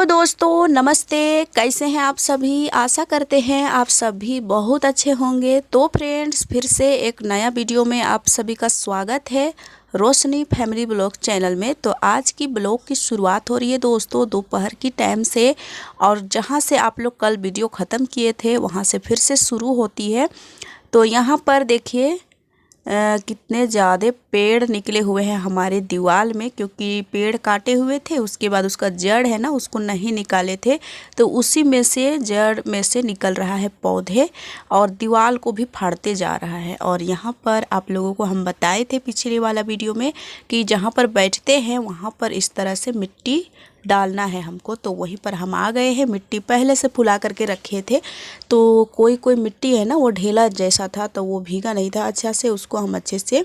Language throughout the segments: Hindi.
दोस्तों नमस्ते, कैसे हैं आप सभी। आशा करते हैं आप सभी बहुत अच्छे होंगे। तो फ्रेंड्स, फिर से एक नया वीडियो में आप सभी का स्वागत है रोशनी फैमिली ब्लॉग चैनल में। तो आज की ब्लॉग की शुरुआत हो रही है दोस्तों दोपहर की टाइम से, और जहां से आप लोग कल वीडियो ख़त्म किए थे वहां से फिर से शुरू होती है। तो यहाँ पर देखिए कितने ज़्यादा पेड़ निकले हुए हैं हमारे दीवार में, क्योंकि पेड़ काटे हुए थे, उसके बाद उसका जड़ है ना उसको नहीं निकाले थे, तो उसी में से जड़ में से निकल रहा है पौधे और दीवार को भी फाड़ते जा रहा है। और यहाँ पर आप लोगों को हम बताए थे पिछले वाला वीडियो में कि जहाँ पर बैठते हैं वहाँ पर इस तरह से मिट्टी डालना है हमको। तो वहीं पर हम आ गए हैं। मिट्टी पहले से फुला करके रखे थे, तो कोई मिट्टी है ना वो ढेला जैसा था, तो वो भीगा नहीं था अच्छा से, उसको हम अच्छे से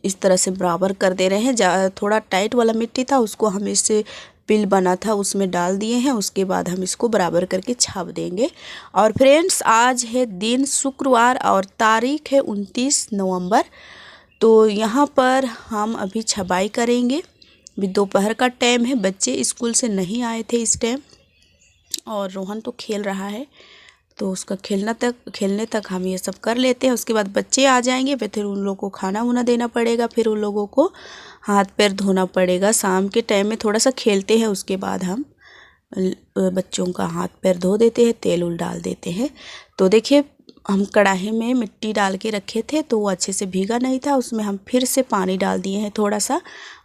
इस तरह से बराबर कर दे रहे हैं। थोड़ा टाइट वाला मिट्टी था उसको हम इससे पिल बना था उसमें डाल दिए हैं। उसके बाद हम इसको बराबर करके छाप देंगे। और फ्रेंड्स, आज है दिन शुक्रवार और तारीख है 29 नवंबर। तो यहाँ पर हम अभी छबाई करेंगे। अभी दोपहर का टाइम है, बच्चे स्कूल से नहीं आए थे इस टाइम, और रोहन तो खेल रहा है, तो उसका खेलने तक हम ये सब कर लेते हैं। उसके बाद बच्चे आ जाएंगे, फिर उन लोगों को खाना वाना देना पड़ेगा, फिर उन लोगों को हाथ पैर धोना पड़ेगा। शाम के टाइम में थोड़ा सा खेलते हैं, उसके बाद हम बच्चों का हाथ पैर धो देते हैं, तेल उल डाल देते हैं। तो देखिए, हम कढ़ाई में मिट्टी डाल के रखे थे तो वो अच्छे से भीगा नहीं था, उसमें हम फिर से पानी डाल दिए हैं थोड़ा सा,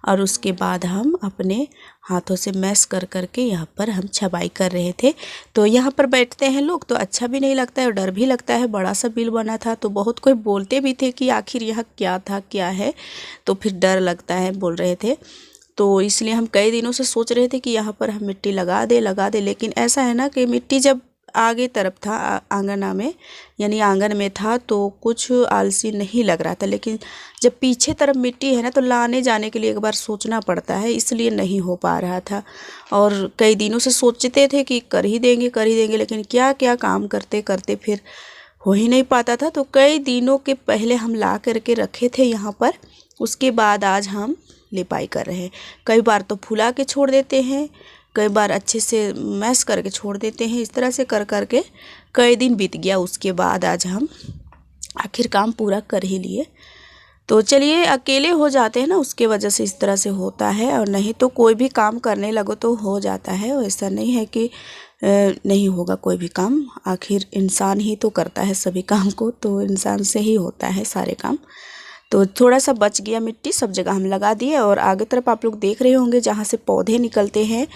और उसके बाद हम अपने हाथों से मैश कर करके यहाँ पर हम छबाई कर रहे थे। तो यहाँ पर बैठते हैं लोग तो अच्छा भी नहीं लगता है और डर भी लगता है। बड़ा सा बिल बना था तो बहुत कोई बोलते भी थे कि आखिर यह क्या था क्या है, तो फिर डर लगता है बोल रहे थे। तो इसलिए हम कई दिनों से सोच रहे थे कि यहाँ पर हम मिट्टी लगा दे, लेकिन ऐसा है ना कि मिट्टी जब आगे तरफ था आंगना में, यानी आंगन में था, तो कुछ आलसी नहीं लग रहा था। लेकिन जब पीछे तरफ मिट्टी है ना तो लाने जाने के लिए एक बार सोचना पड़ता है, इसलिए नहीं हो पा रहा था। और कई दिनों से सोचते थे कि कर ही देंगे, लेकिन क्या क्या काम करते करते फिर हो ही नहीं पाता था। तो कई दिनों के पहले हम ला करके रखे थे यहाँ पर, उसके बाद आज हम लिपाई कर रहे हैं। कई बार तो फुला के छोड़ देते हैं, कई बार अच्छे से मैश करके छोड़ देते हैं। इस तरह से कर करके कई दिन बीत गया, उसके बाद आज हम आखिर काम पूरा कर ही लिए। तो चलिए, अकेले हो जाते हैं ना उसके वजह से इस तरह से होता है, और नहीं तो कोई भी काम करने लगो तो हो जाता है। ऐसा नहीं है कि नहीं होगा कोई भी काम, आखिर इंसान ही तो करता है सभी काम को, तो इंसान से ही होता है सारे काम। तो थोड़ा सा बच गया मिट्टी, सब जगह हम लगा दिए। और आगे तरफ आप लोग देख रहे होंगे जहाँ से पौधे निकलते हैं,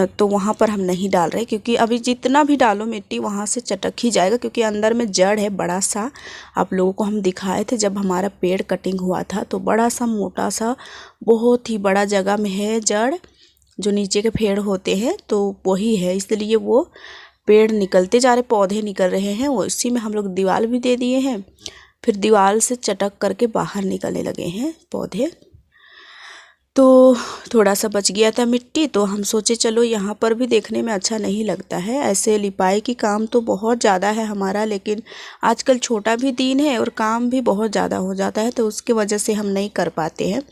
तो वहाँ पर हम नहीं डाल रहे, क्योंकि अभी जितना भी डालो मिट्टी वहाँ से चटक ही जाएगा, क्योंकि अंदर में जड़ है बड़ा सा। आप लोगों को हम दिखाए थे जब हमारा पेड़ कटिंग हुआ था, तो बड़ा सा मोटा सा बहुत ही बड़ा जगह में है जड़, जो नीचे के पेड़ होते हैं तो वही है, इसलिए वो पेड़ निकलते जा रहे, पौधे निकल रहे हैं। वो इसी में हम लोग दीवार भी दे दिए हैं, फिर दीवार से चटक करके बाहर निकलने लगे हैं पौधे। तो थोड़ा सा बच गया था मिट्टी, तो हम सोचे चलो यहाँ पर भी देखने में अच्छा नहीं लगता है। ऐसे लिपाई की काम तो बहुत ज़्यादा है हमारा, लेकिन आजकल छोटा भी दिन है और काम भी बहुत ज़्यादा हो जाता है, तो उसकी वजह से हम नहीं कर पाते हैं।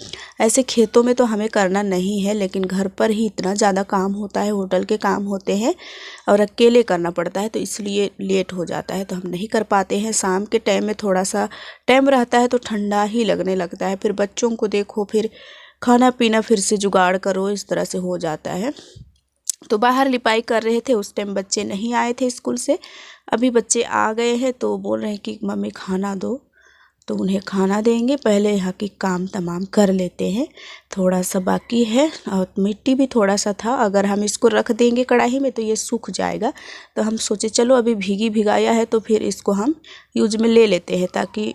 ऐसे खेतों में तो हमें करना नहीं है, लेकिन घर पर ही इतना ज़्यादा काम होता है, होटल के काम होते हैं और अकेले करना पड़ता है, तो इसलिए लेट हो जाता है, तो हम नहीं कर पाते हैं। शाम के टाइम में थोड़ा सा टाइम रहता है तो ठंडा ही लगने लगता है, फिर बच्चों को देखो, फिर खाना पीना फिर से जुगाड़ करो, इस तरह से हो जाता है। तो बाहर लिपाई कर रहे थे, उस टाइम बच्चे नहीं आए थे स्कूल से। अभी बच्चे आ गए हैं तो बोल रहे हैं कि मम्मी खाना दो, तो उन्हें खाना देंगे। पहले यहाँ की काम तमाम कर लेते हैं, थोड़ा सा बाकी है। और मिट्टी भी थोड़ा सा था, अगर हम इसको रख देंगे कढ़ाई में तो ये सूख जाएगा, तो हम सोचे चलो अभी भिगाया है तो फिर इसको हम यूज में ले लेते हैं, ताकि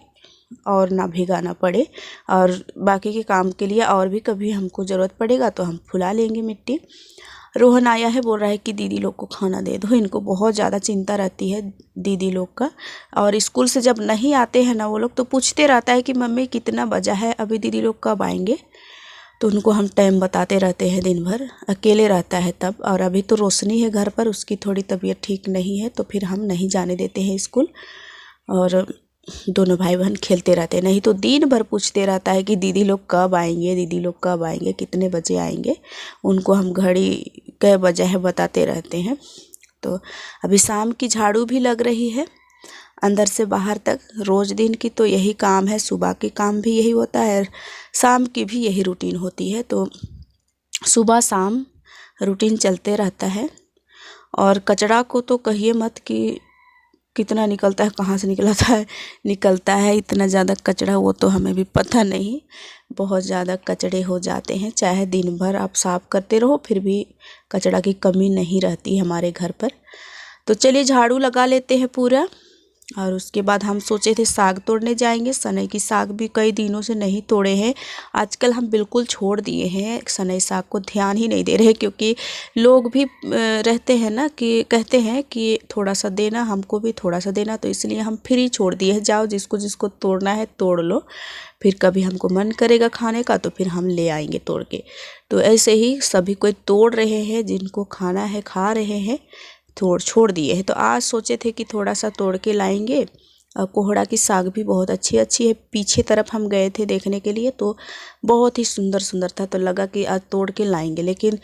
और ना भिगाना पड़े। और बाकी के काम के लिए और भी कभी हमको ज़रूरत पड़ेगा तो हम फुला लेंगे मिट्टी। रोहन आया है, बोल रहा है कि दीदी लोग को खाना दे दो। इनको बहुत ज़्यादा चिंता रहती है दीदी लोग का, और स्कूल से जब नहीं आते हैं ना वो लोग, तो पूछते रहता है कि मम्मी कितना बजा है, अभी दीदी लोग कब आएंगे। तो उनको हम टाइम बताते रहते हैं, दिन भर अकेले रहता है तब। और अभी तो रोशनी है घर पर, उसकी थोड़ी तबीयत ठीक नहीं है, तो फिर हम नहीं जाने देते हैं स्कूल। और दोनों भाई बहन खेलते रहते हैं। नहीं तो दिन भर पूछते रहता है कि दीदी लोग कब आएंगे, दीदी लोग कब आएंगे, कितने बजे आएंगे। उनको हम घड़ी कै बजे है बताते रहते हैं। तो अभी शाम की झाड़ू भी लग रही है अंदर से बाहर तक। रोज़ दिन की तो यही काम है, सुबह की काम भी यही होता है, शाम की भी यही रूटीन होती है। तो सुबह शाम रूटीन चलते रहता है। और कचरा को तो कहिए मत कि कितना निकलता है, कहाँ से निकलता है इतना ज़्यादा कचरा, वो तो हमें भी पता नहीं। बहुत ज़्यादा कचरे हो जाते हैं, चाहे दिन भर आप साफ़ करते रहो फिर भी कचरा की कमी नहीं रहती हमारे घर पर। तो चलिए झाड़ू लगा लेते हैं पूरा। और उसके बाद हम सोचे थे साग तोड़ने जाएंगे। सनई की साग भी कई दिनों से नहीं तोड़े हैं। आजकल हम बिल्कुल छोड़ दिए हैं, सनई साग को ध्यान ही नहीं दे रहे, क्योंकि लोग भी रहते हैं ना कि कहते हैं कि थोड़ा सा देना, हमको भी थोड़ा सा देना। तो इसलिए हम फिर ही छोड़ दिए हैं, जाओ जिसको जिसको तोड़ना है तोड़ लो, फिर कभी हमको मन करेगा खाने का तो फिर हम ले आएंगे तोड़ के। तो ऐसे ही सभी कोई तोड़ रहे हैं, जिनको खाना है खा रहे हैं, छोड़ दिए हैं। तो आज सोचे थे कि थोड़ा सा तोड़ के लाएंगे। कोहड़ा की साग भी बहुत अच्छी अच्छी है। पीछे तरफ हम गए थे देखने के लिए, तो बहुत ही सुंदर सुंदर था, तो लगा कि आज तोड़ के लाएंगे। लेकिन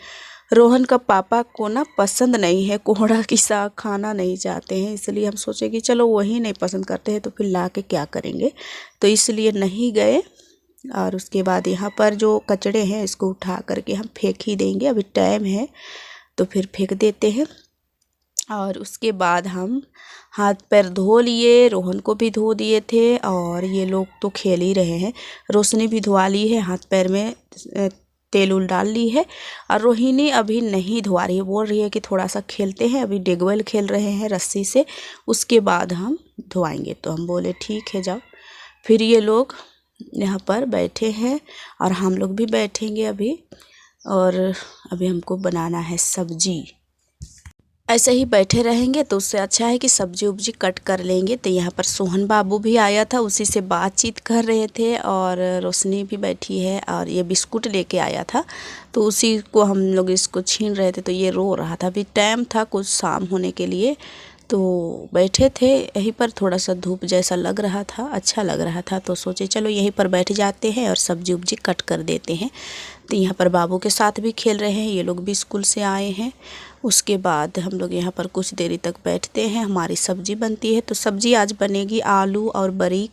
रोहन का पापा को ना पसंद नहीं है, कोहड़ा की साग खाना नहीं चाहते हैं, इसलिए हम सोचे कि चलो वही नहीं पसंद करते हैं तो फिर ला के क्या करेंगे, तो इसलिए नहीं गए। और उसके बाद यहाँ पर जो कचड़े हैं इसको उठा करके हम फेंक ही देंगे, अभी टाइम है तो फिर फेंक देते हैं। और उसके बाद हम हाथ पैर धो लिए, रोहन को भी धो दिए थे, और ये लोग तो खेल ही रहे हैं। रोशनी भी धुआ ली है, हाथ पैर में तेल उल डाल ली है। और रोहिणी अभी नहीं धुआ रही है, बोल रही है कि थोड़ा सा खेलते हैं, अभी डिगवल खेल रहे हैं रस्सी से, उसके बाद हम धुआएंगे। तो हम बोले ठीक है जाओ। फिर ये लोग यहाँ पर बैठे हैं और हम लोग भी बैठेंगे अभी। और अभी हमको बनाना है सब्जी। ऐसे ही बैठे रहेंगे तो उससे अच्छा है कि सब्जी उब्जी कट कर लेंगे। तो यहाँ पर सोहन बाबू भी आया था, उसी से बातचीत कर रहे थे। और रोशनी भी बैठी है, और ये बिस्कुट लेके आया था तो उसी को हम लोग इसको छीन रहे थे, तो ये रो रहा था। अभी टाइम था कुछ शाम होने के लिए, तो बैठे थे यहीं पर। थोड़ा सा धूप जैसा लग रहा था, अच्छा लग रहा था, तो सोचे चलो यहीं पर बैठ जाते हैं और सब्जी उब्जी कट कर देते हैं। तो यहाँ पर बाबू के साथ भी खेल रहे हैं, ये लोग भी स्कूल से आए हैं। उसके बाद हम लोग यहाँ पर कुछ देरी तक बैठते हैं, हमारी सब्जी बनती है। तो सब्जी आज बनेगी आलू और बरी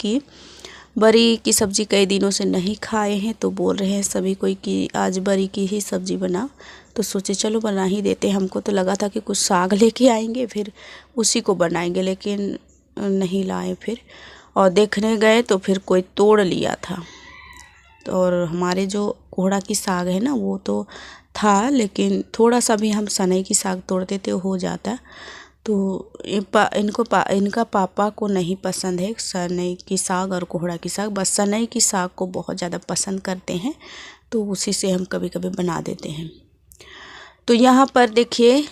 की सब्जी कई दिनों से नहीं खाए हैं, तो बोल रहे हैं सभी कोई कि आज बरी की ही सब्जी बना। तो सोचे चलो बना ही देते हैं। हमको तो लगा था कि कुछ साग लेके आएंगे फिर उसी को बनाएंगे, लेकिन नहीं लाए फिर। और देखने गए तो फिर कोई तोड़ लिया था। तो और हमारे जो कोहड़ा की साग है ना वो तो था, लेकिन थोड़ा सा भी हम सनई की साग तोड़ देते हो जाता। तो इनका पापा को नहीं पसंद है सनई की साग और कोहड़ा की साग, बस सनई की साग को बहुत ज़्यादा पसंद करते हैं, तो उसी से हम कभी कभी बना देते हैं। तो यहाँ पर देखिए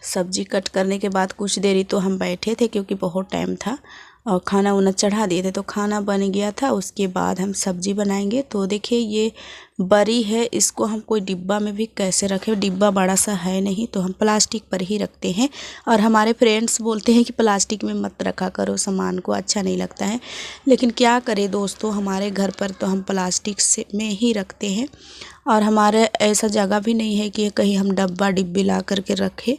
सब्जी कट करने के बाद कुछ देरी तो हम बैठे थे, क्योंकि बहुत टाइम था, और खाना उना चढ़ा दिए थे तो खाना बन गया था। उसके बाद हम सब्जी बनाएंगे। तो देखिए ये बरी है, इसको हम कोई डिब्बा में भी कैसे रखें, डिब्बा बड़ा सा है नहीं, तो हम प्लास्टिक पर ही रखते हैं। और हमारे फ्रेंड्स बोलते हैं कि प्लास्टिक में मत रखा करो सामान को, अच्छा नहीं लगता है, लेकिन क्या करें दोस्तों, हमारे घर पर तो हम प्लास्टिक से में ही रखते हैं। और हमारे ऐसा जगह भी नहीं है कि कहीं हम डब्बा डिब्बी ला करके रखें,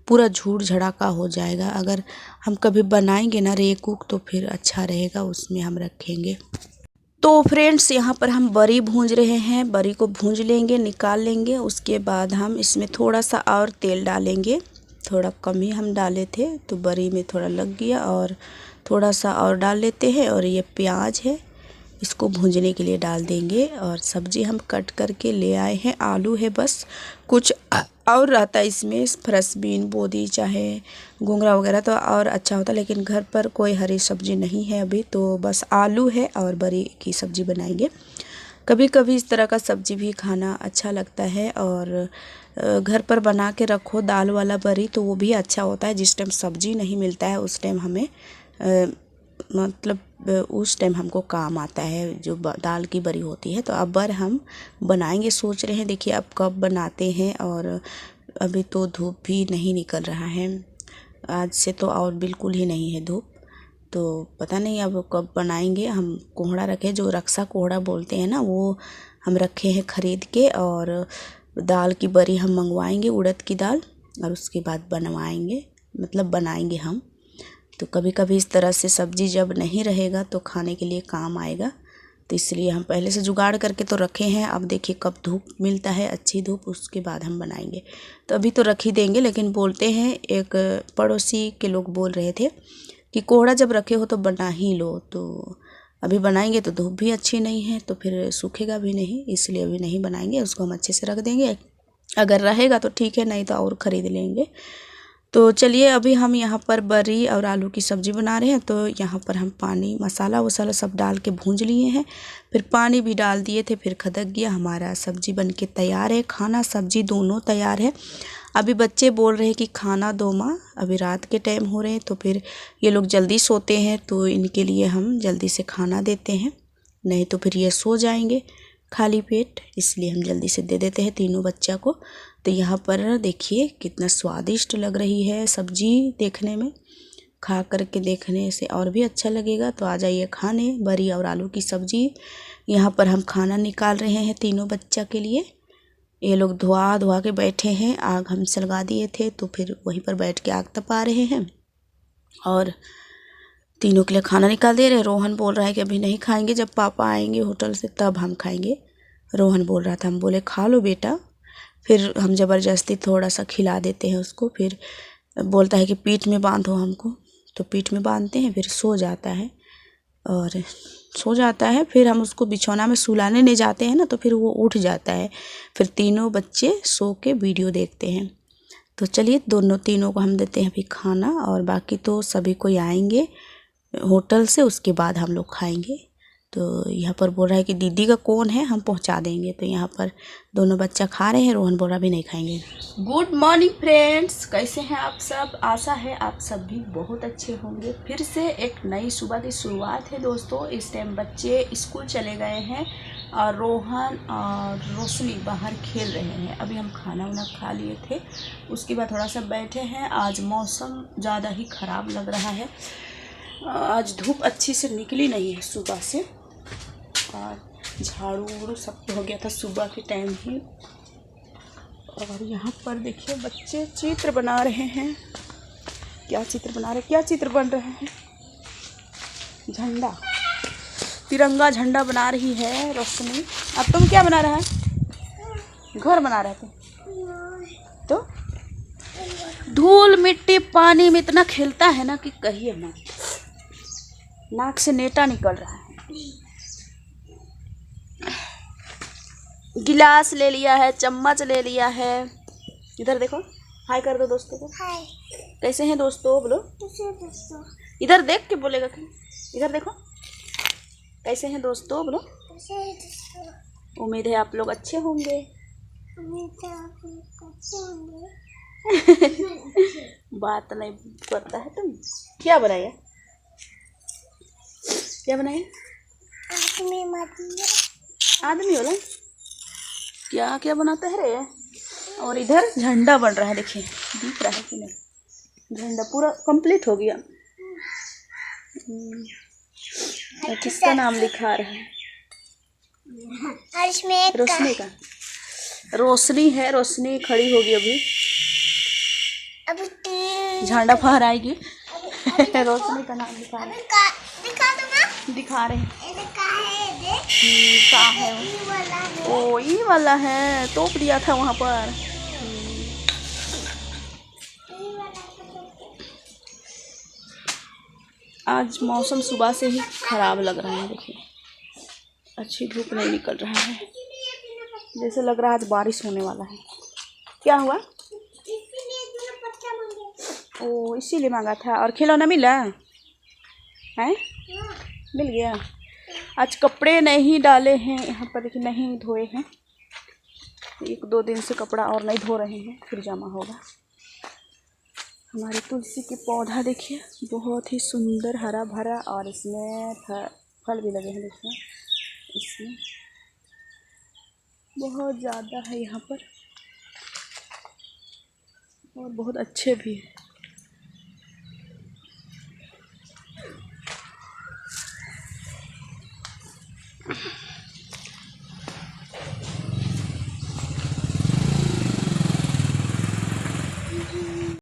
पूरा झूठ झड़ाका हो जाएगा। अगर हम कभी बनाएंगे ना रेक उक तो फिर अच्छा रहेगा, उसमें हम रखेंगे। तो फ्रेंड्स यहाँ पर हम बरी भूंज रहे हैं, बरी को भूंज लेंगे, निकाल लेंगे। उसके बाद हम इसमें थोड़ा सा और तेल डालेंगे, थोड़ा कम ही हम डाले थे तो बरी में थोड़ा लग गया, और थोड़ा सा और डाल लेते हैं। और ये प्याज है, इसको भूंजने के लिए डाल देंगे। और सब्जी हम कट करके ले आए हैं, आलू है बस, कुछ और रहता है इसमें फ्रेश बीन बोदी चाहे घुंघरा वगैरह तो और अच्छा होता, लेकिन घर पर कोई हरी सब्जी नहीं है अभी, तो बस आलू है और बरी की सब्ज़ी बनाएंगे। कभी कभी इस तरह का सब्जी भी खाना अच्छा लगता है, और घर पर बना के रखो दाल वाला बरी तो वो भी अच्छा होता है। जिस टाइम सब्जी नहीं मिलता है उस टाइम हमें मतलब उस टाइम हमको काम आता है जो दाल की बरी होती है। तो अब बार हम बनाएंगे, सोच रहे हैं, देखिए अब कब बनाते हैं। और अभी तो धूप भी नहीं निकल रहा है, आज से तो और बिल्कुल ही नहीं है धूप, तो पता नहीं अब कब बनाएंगे। हम कोहड़ा रखे, जो रक्षा कोहड़ा बोलते हैं ना, वो हम रखे हैं ख़रीद के। और दाल की बरी हम मंगवाएंगे, उड़द की दाल, और उसके बाद बनवाएंगे, मतलब बनाएंगे हम। तो कभी कभी इस तरह से सब्ज़ी जब नहीं रहेगा तो खाने के लिए काम आएगा, तो इसलिए हम पहले से जुगाड़ करके तो रखे हैं। अब देखिए कब धूप मिलता है, अच्छी धूप, उसके बाद हम बनाएंगे। तो अभी तो रख ही देंगे, लेकिन बोलते हैं, एक पड़ोसी के लोग बोल रहे थे कि कोहड़ा जब रखे हो तो बना ही लो। तो अभी बनाएंगे तो धूप भी अच्छी नहीं है, तो फिर सूखेगा भी नहीं, इसलिए अभी नहीं बनाएंगे। उसको हम अच्छे से रख देंगे, अगर रहेगा तो ठीक है, नहीं तो और ख़रीद लेंगे। तो चलिए अभी हम यहाँ पर बरी और आलू की सब्ज़ी बना रहे हैं। तो यहाँ पर हम पानी, मसाला वसाला सब डाल के भूंज लिए हैं, फिर पानी भी डाल दिए थे, फिर खदक गया। हमारा सब्ज़ी बनके तैयार है, खाना सब्ज़ी दोनों तैयार है। अभी बच्चे बोल रहे हैं कि खाना दो माँ, अभी रात के टाइम हो रहे हैं, तो फिर ये लोग जल्दी सोते हैं, तो इनके लिए हम जल्दी से खाना देते हैं, नहीं तो फिर ये सो जाएंगे खाली पेट, इसलिए हम जल्दी से दे देते हैं तीनों बच्चा को। तो यहाँ पर देखिए कितना स्वादिष्ट लग रही है सब्ज़ी, देखने में, खा करके देखने से और भी अच्छा लगेगा। तो आ जाइए खाने, बरी और आलू की सब्ज़ी। यहाँ पर हम खाना निकाल रहे हैं तीनों बच्चा के लिए। ये लोग धुआ धुआ के बैठे हैं, आग हम सलगा दिए थे, तो फिर वहीं पर बैठ के आग तपा रहे हैं और तीनों के लिए खाना निकाल दे रहे हैं। रोहन बोल रहा है कि अभी नहीं खाएंगे, जब पापा आएंगे होटल से तब हम खाएंगे। रोहन बोल रहा था, हम बोले खा लो बेटा, फिर हम ज़बरदस्ती थोड़ा सा खिला देते हैं उसको। फिर बोलता है कि पीठ में बांधो हमको, तो पीठ में बांधते हैं, फिर सो जाता है। और सो जाता है, फिर हम उसको बिछौना में सुलाने ले जाते हैं ना, तो फिर वो उठ जाता है। फिर तीनों बच्चे सो के वीडियो देखते हैं। तो चलिए तीनों को हम देते हैं अभी खाना, और बाकी तो सभी कोई आएंगे होटल से, उसके बाद हम लोग खाएंगे। तो यहाँ पर बोल रहा है कि दीदी का कौन है, हम पहुँचा देंगे। तो यहाँ पर दोनों बच्चा खा रहे हैं, रोहन बोल रहा भी नहीं खाएंगे। गुड मॉर्निंग फ्रेंड्स, कैसे हैं आप सब? आशा है आप सब भी बहुत अच्छे होंगे। फिर से एक नई सुबह की शुरुआत है दोस्तों। इस टाइम बच्चे स्कूल चले गए हैं और रोहन और रोशनी बाहर खेल रहे हैं। अभी हम खाना वाना खा लिए थे, उसके बाद थोड़ा सा बैठे हैं। आज मौसम ज़्यादा ही ख़राब लग रहा है, आज धूप अच्छी से निकली नहीं है सुबह से, और झाड़ू वाड़ू सब हो गया था सुबह के टाइम ही। और यहाँ पर देखिए बच्चे चित्र बना रहे हैं। क्या चित्र बना रहे, क्या चित्र बन रहे हैं? झंडा, तिरंगा झंडा बना रही है रोशनी। अब तुम क्या बना रहा है? घर बना रहे थे तो धूल मिट्टी पानी में इतना खेलता है ना कि कहिए मत, नाक से नेटा निकल रहा है। गिलास ले लिया है, चम्मच ले लिया है। इधर देखो, हाय कर दो दोस्तों को। हाय, कैसे हैं दोस्तों? बोलो दोस्तों। इधर देख के बोलेगा कि इधर देखो, कैसे हैं दोस्तों? बोलो कैसे हैं दोस्तों। उम्मीद है आप लोग अच्छे होंगे। बात नहीं करता है तुम। क्या बनाया, क्या बनाया? आदमी होला, क्या क्या बनाता है रे? और इधर झंडा बन रहा है, देखिए दिख रहा है कि नहीं? झंडा पूरा कंप्लीट हो गया। किसका नाम लिखा रहा है? रोशनी का। रोशनी है, रोशनी खड़ी होगी अभी, झंडा फहराएगी। रोशनी का नाम लिखा रहे, दिखा रहे हैं। का है वो? ई वाला है, तोप दिया था वहाँ पर। आज मौसम सुबह से ही खराब लग रहा है, देखिए अच्छी धूप नहीं निकल रहा है, जैसे लग रहा है आज बारिश होने वाला है। क्या हुआ? ओ इसीलिए मांगा था। और खिलौना मिला है? मिल गया। आज कपड़े नहीं डाले हैं यहाँ पर, देखिए नहीं धोए हैं, 1-2 दिन से कपड़ा और नहीं धो रहे हैं, फिर जमा होगा। हमारी तुलसी के पौधा देखिए बहुत ही सुंदर हरा भरा, और इसमें फल भी लगे हैं, देखिए इसमें बहुत ज़्यादा है यहाँ पर, और बहुत अच्छे भी है।